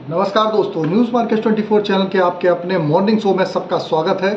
नमस्कार दोस्तों, news market 24 channel के आपके अपने मॉर्निंग शो में सबका स्वागत है।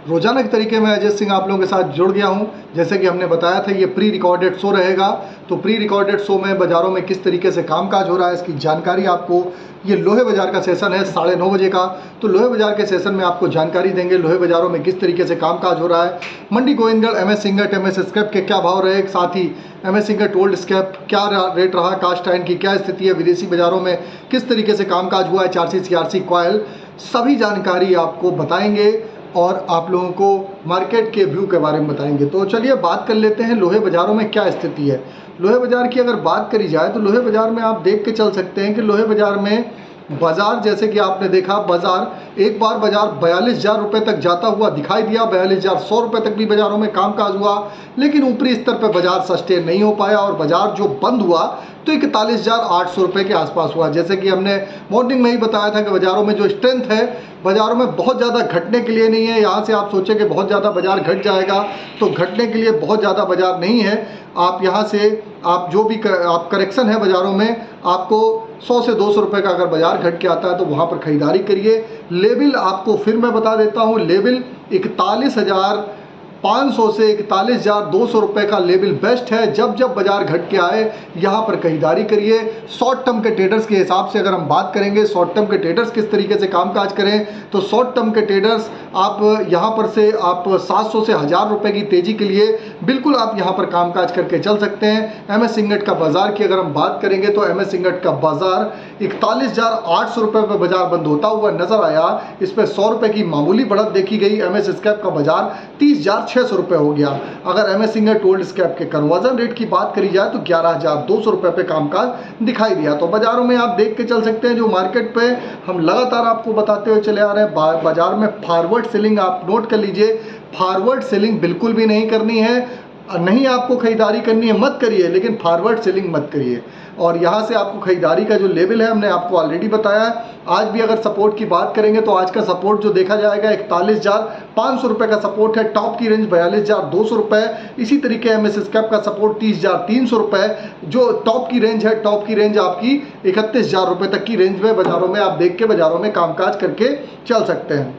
रोजाना के तरीके में अजय सिंह आप लोगों के साथ जुड़ गया हूं। जैसे कि हमने बताया था, ये प्री रिकॉर्डेड शो रहेगा। तो प्री रिकॉर्डेड शो में बाज़ारों में किस तरीके से कामकाज हो रहा है, इसकी जानकारी आपको, ये लोहे बाज़ार का सेशन है 9:30 बजे का। तो लोहे बाज़ार के सेशन में आपको जानकारी देंगे लोहे बाज़ारों में किस तरीके से कामकाज हो रहा है। मंडी गोविंदगढ़ एमएस सिंगट एमएस स्क्रैप के क्या भाव रहे, साथ ही एमएस सिंगट ओल्ड स्क्रैप क्या रेट रहा, कास्ट आयरन की क्या स्थिति है, विदेशी बाज़ारों में किस तरीके से कामकाज हुआ है, चारसी सीआरसी कॉयल, सभी जानकारी आपको बताएंगे और आप लोगों को मार्केट के व्यू के बारे में बताएंगे। तो चलिए बात कर लेते हैं लोहे बाज़ारों में क्या स्थिति है। लोहे बाज़ार की अगर बात करी जाए तो लोहे बाज़ार में आप देख के चल सकते हैं कि लोहे बाज़ार में बाज़ार, जैसे कि आपने देखा, बाज़ार एक बार बाज़ार 42,000 रुपये तक जाता हुआ दिखाई दिया। 42,100 रुपये तक भी बाज़ारों में कामकाज हुआ, लेकिन ऊपरी स्तर पर बाज़ार सस्टेन नहीं हो पाया और बाज़ार जो बंद हुआ तो 41,800 रुपये के आसपास हुआ। जैसे कि हमने मॉर्निंग में ही बताया था कि बाज़ारों में जो स्ट्रेंथ है, बाज़ारों में बहुत ज़्यादा घटने के लिए नहीं है। यहाँ से आप सोचें कि बहुत ज़्यादा बाज़ार घट जाएगा, तो घटने के लिए बहुत ज़्यादा बाज़ार नहीं है। आप यहाँ से आप जो भी आप करेक्शन है बाज़ारों में, आपको 100 से 200 रुपये का अगर बाज़ार घट के आता है तो वहाँ पर ख़रीदारी करिए। लेवल आपको फिर मैं बता देता हूँ, लेवल 41,500 से 41,200 रुपये का लेवल बेस्ट है। जब जब बाज़ार घट के आए यहाँ पर खरीदारी करिए। शॉर्ट टर्म के ट्रेडर्स के हिसाब से अगर हम बात करेंगे, शॉर्ट टर्म के ट्रेडर्स किस तरीके से कामकाज करें, तो शॉर्ट टर्म के ट्रेडर्स आप यहाँ पर से आप 700 से 1,000 रुपये की तेज़ी के लिए बिल्कुल आप यहाँ पर कामकाज करके चल सकते हैं। एमएस सिंगट का बाज़ार की अगर हम बात करेंगे तो एमएस सिंगट का बाज़ार 41,800 रुपये पर बाज़ार बंद होता हुआ नजर आया। इस पर 100 रुपये की मामूली बढ़त देखी गई। एमएस स्क्रैप का बाज़ार 30,600 रुपये हो गया। अगर एमएस सिंगट ओल्ड स्क्रैप के कन्वर्जन रेट की बात करी जाए तो 11,200 रुपये पे कामकाज दिखाई दिया। तो बाज़ारों में आप देख के चल सकते हैं, जो मार्केट पे हम लगातार आपको बताते हुए चले आ रहे हैं, बाज़ार में फॉरवर्ड सेलिंग आप नोट कर लीजिए। फॉरवर्ड सेलिंग बिल्कुल भी नहीं करनी है, नहीं आपको खरीदारी करनी है मत करिए, लेकिन फॉरवर्ड सेलिंग मत करिए। और यहाँ से आपको खरीदारी का जो लेवल है हमने आपको ऑलरेडी बताया है। आज भी अगर सपोर्ट की बात करेंगे तो आज का सपोर्ट जो देखा जाएगा 41,500 रुपये का सपोर्ट है। टॉप की रेंज 42,200 रुपये। इसी तरीके एमएस स्क्रैप का सपोर्ट 30,300 रुपये। जो टॉप की रेंज है, टॉप की रेंज आपकी 31,000 रुपये तक की रेंज में बाज़ारों में आप देख के बाज़ारों में कामकाज करके चल सकते हैं।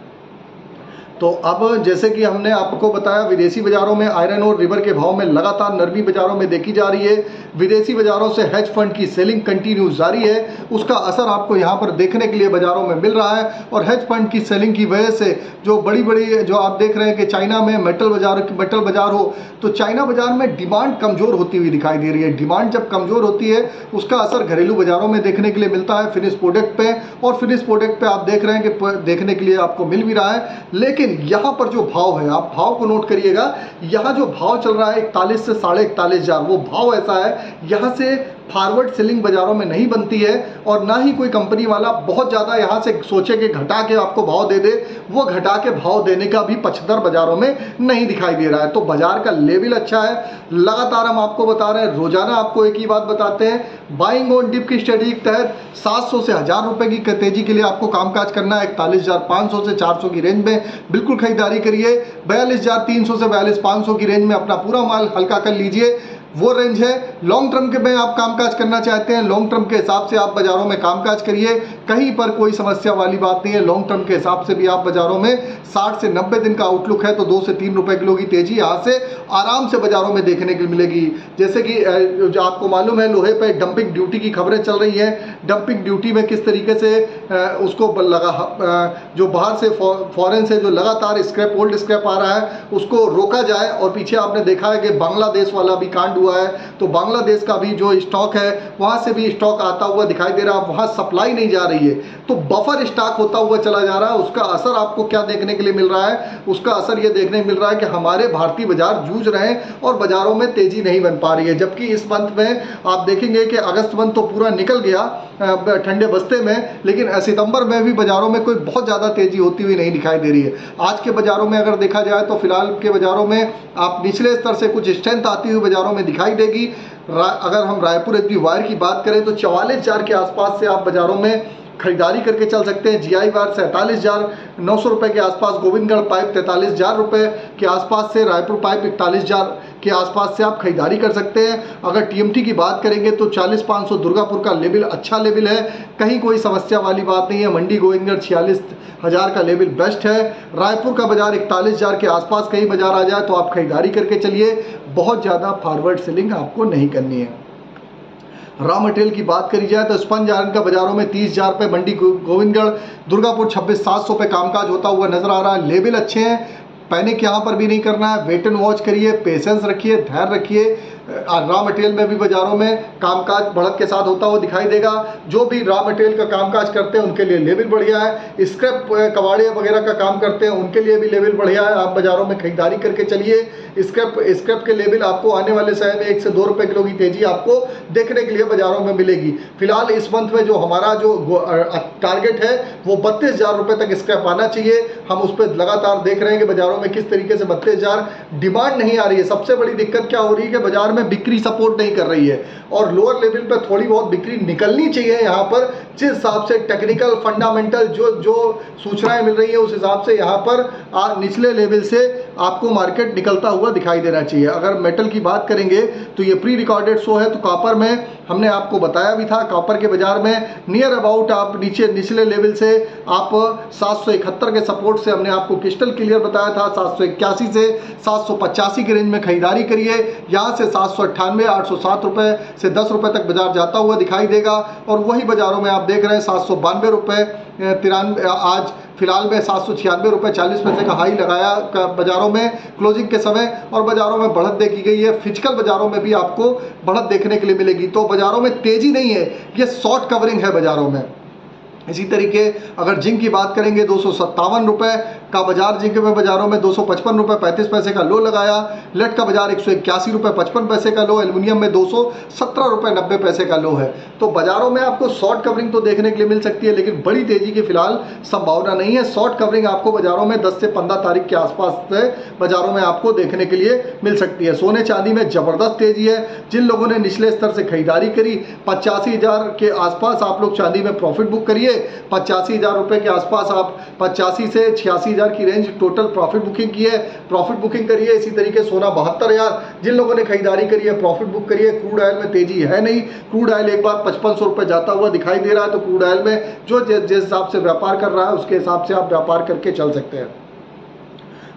तो अब जैसे कि हमने आपको बताया, विदेशी बाज़ारों में आयरन और रिवर के भाव में लगातार नरमी बाज़ारों में देखी जा रही है। विदेशी बाज़ारों से हेज फंड की सेलिंग कंटिन्यू जारी है, उसका असर आपको यहाँ पर देखने के लिए बाज़ारों में मिल रहा है। और हेज फंड की सेलिंग की वजह से जो बड़ी बड़ी जो आप देख रहे हैं कि चाइना में मेटल बाज़ार हो, तो चाइना बाज़ार में डिमांड कमज़ोर होती हुई दिखाई दे रही है। डिमांड जब कमज़ोर होती है उसका असर घरेलू बाज़ारों में देखने के लिए मिलता है, फिनिश प्रोडक्ट पे। और फिनिश प्रोडक्ट पे आप देख रहे हैं कि देखने के लिए आपको मिल भी रहा है। लेकिन यहाँ पर जो भाव है, आप भाव को नोट करिएगा। यहाँ जो भाव चल रहा है 41 से 41,500, वो भाव ऐसा है, यहाँ से फॉरवर्ड सेलिंग बाज़ारों में नहीं बनती है। और ना ही कोई कंपनी वाला बहुत ज़्यादा यहाँ से सोचे कि घटा के आपको भाव दे दे, वो घटा के भाव देने का भी पक्षधर बाज़ारों में नहीं दिखाई दे रहा है। तो बाज़ार का लेवल अच्छा है। लगातार हम आपको बता रहे हैं, रोजाना आपको एक ही बात बताते हैं, बाइंग ऑन डिप की स्ट्रेटजी के तहत 700 से 1,000 रुपये की तेजी के लिए आपको कामकाज करना है। 41,500 से 400 की रेंज में बिल्कुल खरीदारी करिए। 42,300 से 42,500 की रेंज में अपना पूरा माल हल्का कर लीजिए, वो रेंज है। लॉन्ग टर्म के में आप कामकाज करना चाहते हैं, लॉन्ग टर्म के हिसाब से आप बाज़ारों में कामकाज करिए। कहीं पर कोई समस्या वाली बात नहीं है। लॉन्ग टर्म के हिसाब से भी आप बाज़ारों में 60 से 90 दिन का आउटलुक है, तो 2 से 3 रुपये किलो की तेज़ी यहाँ से आराम से बाज़ारों में देखने को मिलेगी। जैसे कि जो आपको मालूम है, लोहे पर डंपिंग ड्यूटी की खबरें चल रही हैं। डंपिंग ड्यूटी में किस तरीके से उसको लगा, जो बाहर से फॉरेन से जो लगातार स्क्रैप ओल्ड स्क्रैप आ रहा है उसको रोका जाए। और पीछे आपने देखा है कि बांग्लादेश वाला भी कांड हुआ है, तो बांग्लादेश का भी जो स्टॉक है वहां से भी स्टॉक आता हुआ दिखाई दे रहा है। वहां सप्लाई नहीं जा रही है, तो बफर स्टॉक होता हुआ चला जा रहा है। उसका असर आपको क्या देखने के लिए मिल रहा है? उसका असर ये देखने मिल रहा है कि हमारे भारतीय बाजार जूझ रहे हैं और बाजारों में तेजी नहीं बन पा रही है। जबकि इस मंथ में आप देखेंगे कि अगस्त मंथ तो पूरा निकल गया ठंडे बस्ते में, लेकिन सितंबर में भी बाजारों में कोई बहुत ज़्यादा तेजी होती हुई नहीं दिखाई दे रही है। आज के बाजारों में अगर देखा जाए तो फिलहाल के बाजारों में आप निचले स्तर से कुछ स्ट्रेंथ आती हुई बाजारों में दिखाई देगी। अगर हम रायपुर एसबी वायर की बात करें तो 44,400 के आसपास से आप बाजारों में खरीदारी करके चल सकते हैं। जीआई वायर 47,900 रुपये के आसपास, गोविंदगढ़ पाइप 43,000 रुपये के आसपास से, रायपुर पाइप 41,000 के आसपास से आप खरीदारी कर सकते हैं। अगर टीएमटी की बात करेंगे तो 40,500 दुर्गापुर का लेवल अच्छा लेवल है, कहीं कोई समस्या वाली बात नहीं है। मंडी गोविंदगढ़ 46,000 का लेवल बेस्ट है। रायपुर का बाजार 41,000 के आसपास कहीं बाजार आ जाए तो आप खरीदारी करके चलिए, बहुत ज़्यादा फॉरवर्ड सेलिंग आपको नहीं करनी है। रॉ मटेरियल की बात करी जाए तो स्पंज आयरन का बाजारों में 30,000 रुपये, मंडी गोविंदगढ़ दुर्गापुर 26,700 पे कामकाज होता हुआ नजर आ रहा है। लेवल अच्छे हैं, पैनिक यहाँ पर भी नहीं करना है, वेट एंड वॉच करिए, पेशेंस रखिए, धैर्य रखिए। रॉ मटेरियल में भी बाजारों में कामकाज बढ़त के साथ होता हुआ दिखाई देगा। जो भी रॉ मटेरियल का कामकाज करते हैं उनके लिए लेवल बढ़िया है। स्क्रैप कबाड़े वगैरह का काम करते हैं उनके लिए भी लेवल बढ़िया है, आप बाजारों में खरीदारी करके चलिए। स्क्रैप के लेवल आपको आने वाले समय में 1 से 2 रुपये किलो की तेजी आपको देखने के लिए बाजारों में मिलेगी। फिलहाल इस मंथ में जो हमारा जो टारगेट है वो 32,000 रुपये तक स्क्रैप आना चाहिए। हम उस पर लगातार देख रहे हैं कि बाजारों में किस तरीके से 32,000 डिमांड नहीं आ रही है। सबसे बड़ी दिक्कत क्या हो रही है कि बाजार में बिक्री सपोर्ट नहीं कर रही है और लोअर लेवल पर थोड़ी बहुत बिक्री निकलनी चाहिए। यहाँ पर जिस हिसाब से टेक्निकल फंडामेंटल जो सूचनाएं मिल रही है उस हिसाब से यहाँ पर निचले लेवल से आपको मार्केट निकलता हुआ दिखाई देना चाहिए। अगर मेटल की बात करेंगे तो ये प्री रिकॉर्डेड शो है, तो कॉपर में हमने आपको बताया भी था, कॉपर के बाजार में नियर अबाउट आप निचले लेवल से आप 771 के सपोर्ट से हमने आपको क्रिस्टल क्लियर बताया था, 781 से 785 की रेंज में खरीदारी करिए। यहाँ से 798 807 रुपये से 10 रुपये तक बाजार जाता हुआ दिखाई देगा और वही बाजारों में आप देख रहे हैं 792 रुपये 93, आज फिलहाल में 796 रुपये 40 पैसे का हाई लगाया बाजारों में क्लोजिंग के समय और बाजारों में बढ़त देखी गई है। फिजिकल बाजारों में भी आपको बढ़त देखने के लिए मिलेगी, तो बाजारों में तेजी नहीं है, ये शॉर्ट कवरिंग है बाजारों में। इसी तरीके अगर जिंक की बात करेंगे 257 रुपये का बाजार जिंक में बाजारों में 255 रुपये 35 पैसे का लो लगाया। लेड का बाजार 181 रुपये 55 पैसे का लो, एल्युमिनियम में 217 रुपये 90 पैसे का लो है। तो बाजारों में आपको शॉर्ट कवरिंग तो देखने के लिए मिल सकती है, लेकिन बड़ी तेजी की फिलहाल संभावना नहीं है। शॉर्ट कवरिंग आपको बाजारों में 10 से 15 तारीख के आसपास से बाजारों में आपको देखने के लिए मिल सकती है। सोने चांदी में जबरदस्त तेजी है। जिन लोगों ने निचले स्तर से खरीदारी करी 85,000 के आसपास आप लोग चांदी में प्रॉफिट बुक करिए। 85,000 रुपये के आसपास आप 85 से 86,000 की रेंज टोटल प्रॉफिट बुकिंग की है, प्रॉफिट बुकिंग करिए। इसी तरीके सोना 72,000 जिन लोगों ने खरीदारी करी है प्रॉफिट बुक करिए। क्रूड ऑयल में तेजी है नहीं, क्रूड ऑयल एक बार 5500 रुपये जाता हुआ दिखाई दे रहा है, तो क्रूड ऑयल में जो जिस हिसाब से व्यापार कर रहा है उसके हिसाब से आप व्यापार करके चल सकते हैं।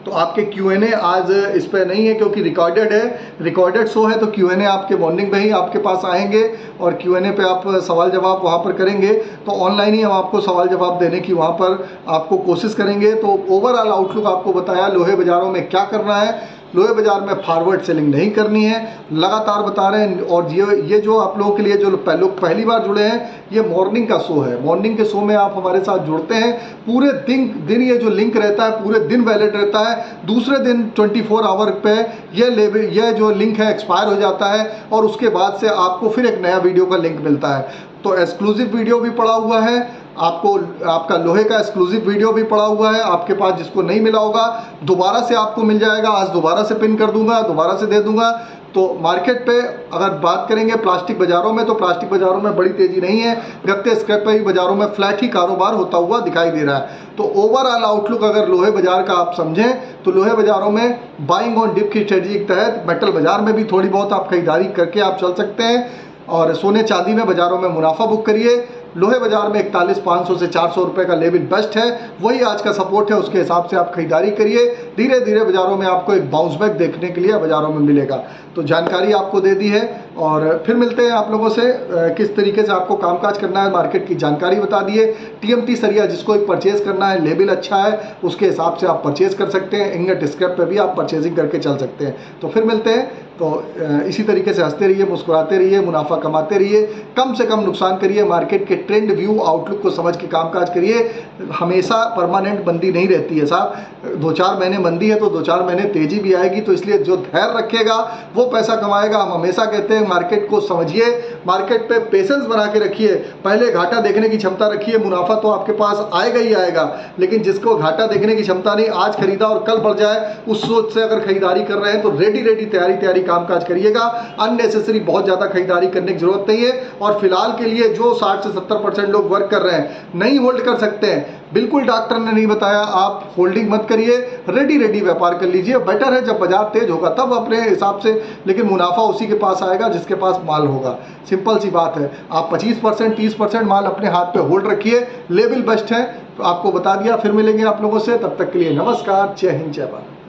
तो आपके Q&A आज इस पर नहीं है क्योंकि रिकॉर्डेड है, रिकॉर्डेड शो है, तो Q&A आपके मॉर्निंग में ही आपके पास आएंगे और Q&A पे आप सवाल जवाब वहाँ पर करेंगे। तो ऑनलाइन ही हम आपको सवाल जवाब देने की वहाँ पर आपको कोशिश करेंगे। तो ओवरऑल आउटलुक आपको बताया, लोहे बाज़ारों में क्या करना है, लोहे बाजार में फॉरवर्ड सेलिंग नहीं करनी है, लगातार बता रहे हैं। और ये जो आप लोगों के लिए जो लोग पहली बार जुड़े हैं, ये मॉर्निंग का शो है। मॉर्निंग के शो में आप हमारे साथ जुड़ते हैं, पूरे दिन ये जो लिंक रहता है पूरे दिन वैलिड रहता है। दूसरे दिन 24 आवर पे ये जो लिंक है एक्सपायर हो जाता है और उसके बाद से आपको फिर एक नया वीडियो का लिंक मिलता है। तो एक्सक्लूसिव वीडियो भी पड़ा हुआ है आपको, आपका लोहे का एक्सक्लूसिव वीडियो भी पड़ा हुआ है आपके पास, जिसको नहीं मिला होगा दोबारा से आपको मिल जाएगा। आज दोबारा से पिन कर दूंगा, दोबारा से दे दूंगा। तो मार्केट पे अगर बात करेंगे प्लास्टिक बाज़ारों में, तो प्लास्टिक बाज़ारों में बड़ी तेज़ी नहीं है, गत्ते स्क्रैप पे बाज़ारों में फ्लैट ही कारोबार होता हुआ दिखाई दे रहा है। तो ओवरऑल आउटलुक अगर लोहे बाज़ार का आप समझें तो लोहे बाज़ारों में बाइंग ऑन डिप की स्ट्रेटजी के तहत मेटल बाज़ार में भी थोड़ी बहुत आप खरीदारी करके आप चल सकते हैं और सोने चांदी में बाज़ारों में मुनाफा बुक करिए। लोहे बाजार में 41,500 से 400 रुपये का लेवल बेस्ट है, वही आज का सपोर्ट है, उसके हिसाब से आप खरीदारी करिए। धीरे धीरे बाज़ारों में आपको एक बाउंस बैक देखने के लिए बाज़ारों में मिलेगा। तो जानकारी आपको दे दी है और फिर मिलते हैं आप लोगों से किस तरीके से आपको कामकाज करना है, मार्केट की जानकारी बता दिए। टीएमटी सरिया जिसको एक परचेज करना है, लेवल अच्छा है, उसके हिसाब से आप परचेज कर सकते हैं। इंगट स्क्रैप पे भी आप परचेजिंग करके चल सकते हैं। तो फिर मिलते हैं। तो इसी तरीके से हंसते रहिए, मुस्कुराते रहिए, मुनाफा कमाते रहिए, कम से कम नुकसान करिए, मार्केट के ट्रेंड व्यू आउटलुक को समझ के कामकाज करिए। हमेशा परमानेंट मंदी नहीं रहती है साहब, 2-4 महीने मंदी है तो 2-4 महीने तेजी भी आएगी। तो इसलिए जो धैर्य रखेगा वो पैसा कमाएगा। हम हमेशा कहते हैं मार्केट को समझिए, मार्केट पे पेशेंस बना के रखिए, पहले घाटा देखने की क्षमता रखिए, मुनाफा तो आपके पास आएगा ही आएगा। लेकिन जिसको घाटा देखने की क्षमता नहीं, आज खरीदा और कल बढ़ जाए, उस सोच से अगर खरीदारी कर रहे हैं तो रेडी तैयारी कामकाज करिएगा। अननेसेसरी बहुत ज़्यादा खरीदारी करने की जरूरत नहीं है। और फिलहाल के लिए जो 60 से 70 70% लोग वर्क कर रहे हैं, नहीं होल्ड कर सकते हैं। बिल्कुल डॉक्टर ने नहीं बताया आप होल्डिंग मत करिए, रेडी व्यापार कर लीजिए। बेटर है जब बाजार तेज होगा तब अपने हिसाब से, लेकिन मुनाफा उसी के पास आएगा जिसके पास माल होगा। सिंपल सी बात है। आप 25% 30% माल अपने हाथ पे होल्ड रखिए, लेवल बेस्ट है। तो आपको बता दिया, फिर मिलेंगे आप लोगों से, तब तक के लिए नमस्कार, जय हिंद, जय भारत।